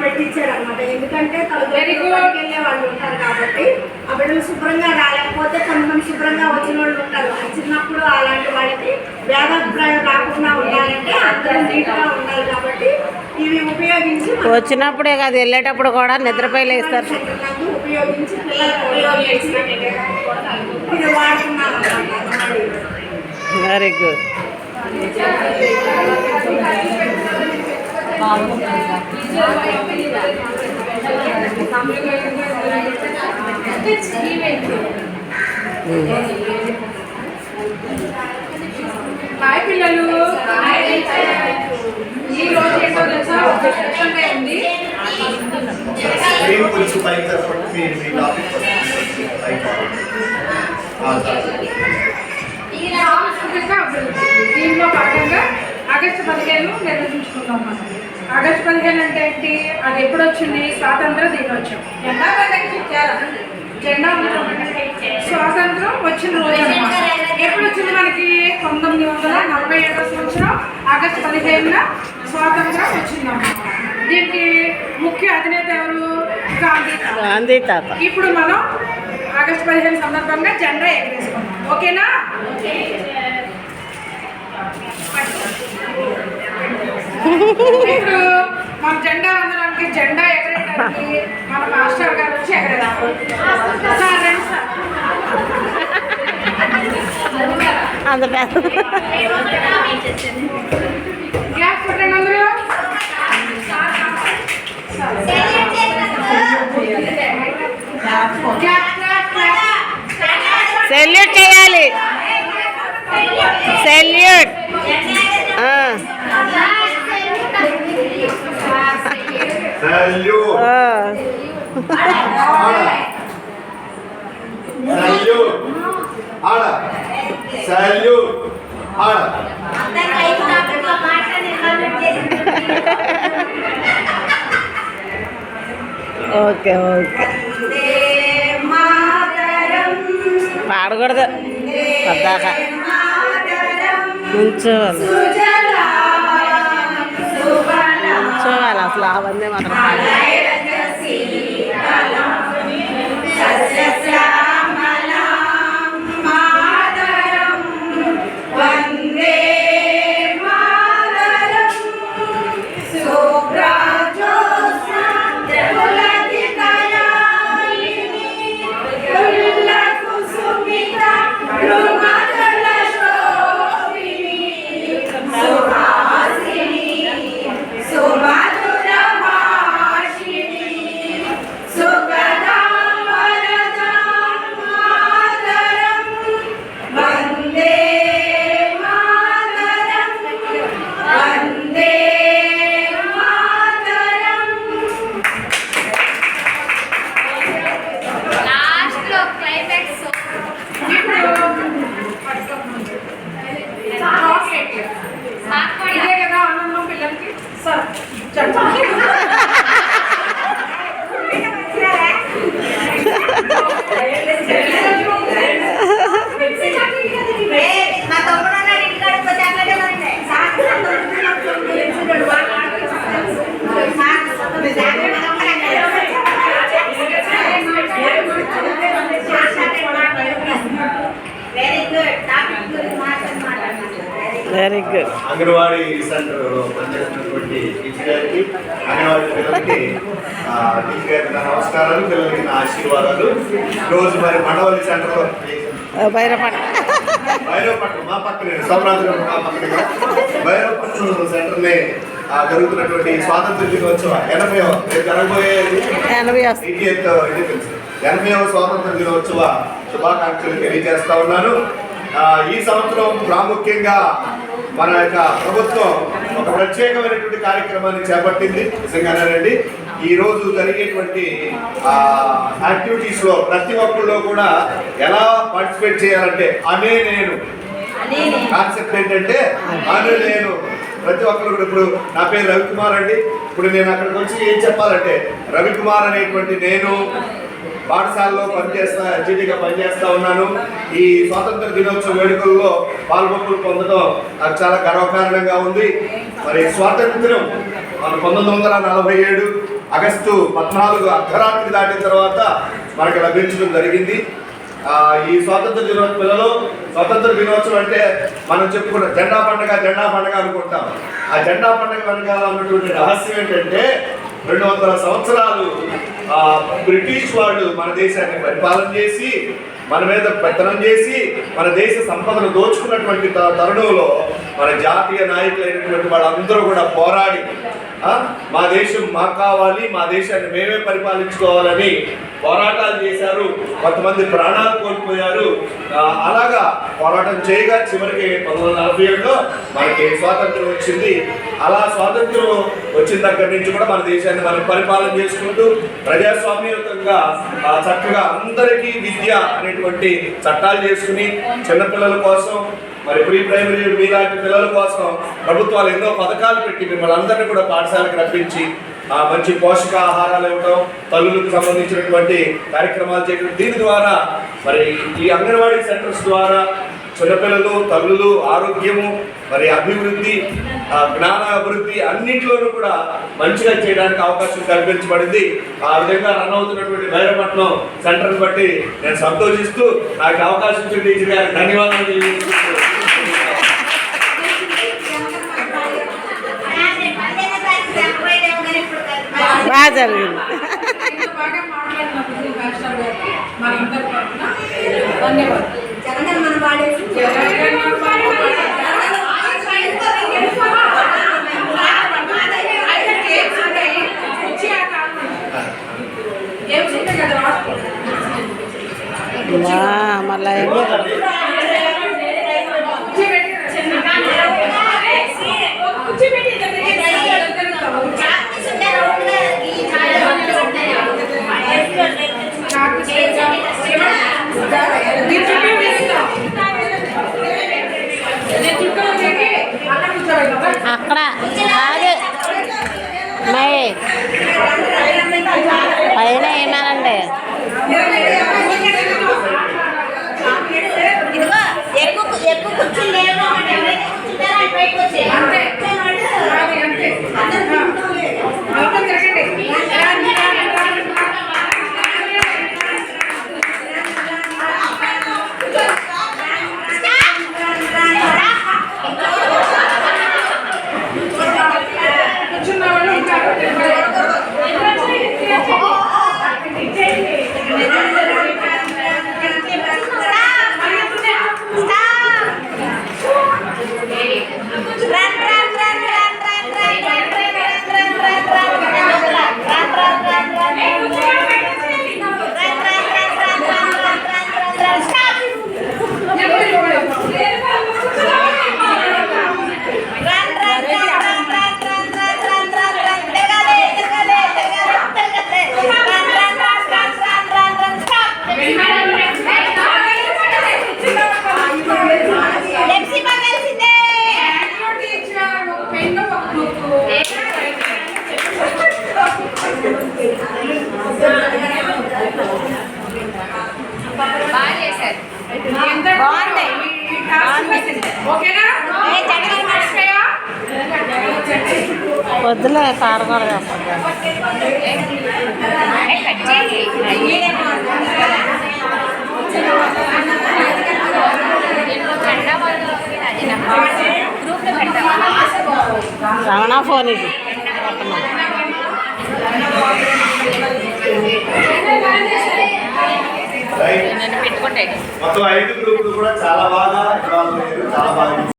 పెట్టించారు అనమాట. ఎందుకంటే వెళ్ళే వాళ్ళు ఉంటారు కాబట్టి ఆ బిడ్డలు శుభ్రంగా రాలేకపోతే కొంతమంది శుభ్రంగా వచ్చిన వాళ్ళు ఉంటారు. చిన్నప్పుడు అలాంటి వాళ్ళకి భేదాభిప్రాయం రాకుండా ఉండాలంటే అందరూ నీట్గా ఉండాలి కాబట్టి ఇవి ఉపయోగించి వచ్చినప్పుడే కాదు వెళ్ళేటప్పుడు కూడా నిద్రపోయి ఇస్తారు. ఉపయోగించి పిల్లలకు ఉపయోగించి ఇది వాడుతున్నాను అన్నమాట. Very good. హాయ్ పిల్లలు, ఈ రోజు ఏంటో తెలుసా, ఉంది. దీంట్లో భాగంగా ఆగస్టు 15 నిర్వహించుకుంటాం మనం. ఆగస్టు 15 అంటే ఏంటి? అది ఎప్పుడు వచ్చింది? స్వాతంత్ర దినోత్సవం. జెండా స్వాతంత్రం వచ్చిన రోజు అన్నమాట. ఎప్పుడు వచ్చింది మనకి? 1947వ సంవత్సరం ఆగస్టు 15న స్వాతంత్రం వచ్చిందన్నమాట. దీనికి ముఖ్య అధినేత ఎవరు? గాంధీ తాత. ఇప్పుడు మనం ఆగస్టు 15 సందర్భంగా జెండా ఎగరేసుకున్నాం. ఓకేనా? ఇప్పుడు మన జెండా వందనానికి జెండా ఎగరేయడానికి మన మాస్టర్ గారు వచ్చి ఎగరేస్తారు. అంత గ్యాస్ పెట్టండి అందరూ. సెల్యూట్ చేయాలి. సెల్యూట్. Okay okay. పాడకూడదు పద్దాక నుంచోవాలి. నుంచోవాలి అసలు అవన్నీ మాత్రం పాడాలి. ఇదే కదా ఆనందం పిల్లలకి. సార్ చెప్పండి. Very good. అంగన్వాడీ సెంటర్లో పనిచేస్తున్నటువంటి టీచర్ గారికి, అంగన్వాడీ పిల్లలకి టీచర్ గారికి నమస్కారాలు, పిల్లలకి నా ఆశీర్వాదాలు. రోజు మరి మండవల్లి సెంటర్లో భైరవపట్నం మా పక్కనే, సోమనాథుడు మా పక్కనే భైరవపట్నం సెంటర్ని జరుగుతున్నటువంటి స్వాతంత్ర దినోత్సవ 80వ జరగబోయేది 80వ స్వాతంత్ర దినోత్సవ శుభాకాంక్షలు తెలియజేస్తా ఉన్నాను. ఈ సంవత్సరం ప్రాముఖ్యంగా మన యొక్క ప్రభుత్వం ఒక ప్రత్యేకమైనటువంటి కార్యక్రమాన్ని చేపట్టింది. నిజంగానేనండి, ఈ రోజు జరిగేటువంటి యాక్టివిటీస్ లో ప్రతి ఒక్కరిలో కూడా ఎలా పార్టిసిపేట్ చేయాలంటే అనే నేను కాన్సెప్ట్ ఏంటంటే అనే నేను ప్రతి ఒక్కరు కూడా. ఇప్పుడు నా పేరు రవికుమార్ అండి. ఇప్పుడు నేను అక్కడికి వచ్చి ఏం చెప్పాలంటే రవికుమార్ అనేటువంటి నేను పాఠశాలలో జీటీగా పనిచేస్తా ఉన్నాను. ఈ స్వాతంత్ర దినోత్సవ వేడుకల్లో పాల్గొప్పులు పొందడం నాకు చాలా గర్వకారణంగా ఉంది. మరి స్వాతంత్ర్యం మన 1947 ఆగస్టు 14 అర్ధరాత్రి దాటిన తర్వాత మనకు లభించడం జరిగింది. ఈ స్వాతంత్ర దినోత్సవం అంటే మనం చెప్పుకున్న జెండా పండుగ అనుకుంటాం. ఆ జెండా పండుగ వెనకాల ఉన్నటువంటి రహస్యం ఏంటంటే 200 సంవత్సరాలు బ్రిటిష్ వాళ్ళు మన దేశాన్ని పరిపాలన చేసి మన మీద పెత్తనం చేసి మన దేశ సంపదను దోచుకున్నటువంటి తరుణంలో మన జాతీయ నాయకులైనటువంటి వాళ్ళందరూ కూడా పోరాడి మా దేశం మాకు కావాలి, మా దేశాన్ని మేమే పరిపాలించుకోవాలని పోరాటాలు చేశారు. కొంతమంది ప్రాణాలు కోల్పోయారు. అలాగా పోరాటం చేయగా చివరికి 1947లో మనకి స్వాతంత్రం వచ్చింది. అలా స్వాతంత్రం వచ్చిన దగ్గర నుంచి కూడా మన దేశాన్ని మనం పరిపాలన చేసుకుంటూ ప్రజాస్వామ్యయుతంగా చక్కగా అందరికీ విద్య అనేటువంటి చట్టాలు చేసుకుని చిన్నపిల్లల కోసం మరి ప్రీ ప్రైమరీ మీలాంటి పిల్లల కోసం ప్రభుత్వాలు ఎన్నో పథకాలు పెట్టి మిమ్మల్ని అందరినీ కూడా పాఠశాలకు రప్పించి మంచి పోషకాహారాలు ఇవ్వడం, తల్లులకు సంబంధించినటువంటి కార్యక్రమాలు చేయడం. దీని ద్వారా మరి ఈ అంగన్వాడీ సెంటర్స్ ద్వారా చిన్నపిల్లలు తల్లులు ఆరోగ్యము మరి అభివృద్ధి జ్ఞాన అభివృద్ధి అన్నింటిలోనూ కూడా మంచిగా చేయడానికి అవకాశం కల్పించబడింది. ఆ విధంగా రన్ అవుతున్నటువంటి భైరవపట్నం సెంటర్ని బట్టి నేను సంతోషిస్తూ నాకు అవకాశం ఇచ్చిన టీచర్ గారికి ధన్యవాదాలు తెలియజేస్తున్నాను. బాగా జరిగింది. బాగా మాట్లాడినందుకు మాస్టర్ గారికి మనందరి తరఫున ధన్యవాదాలు. జగన్ వాడేసి మళ్ళా అక్కడ పైన ఏమేనండి ఎక్కువ కూర్చుని వద్దులే కారకూడదు. రమణ ఫోన్ ఇది మొత్తం 5 గ్రూపులు కూడా చాలా బాగా చాలా బాగా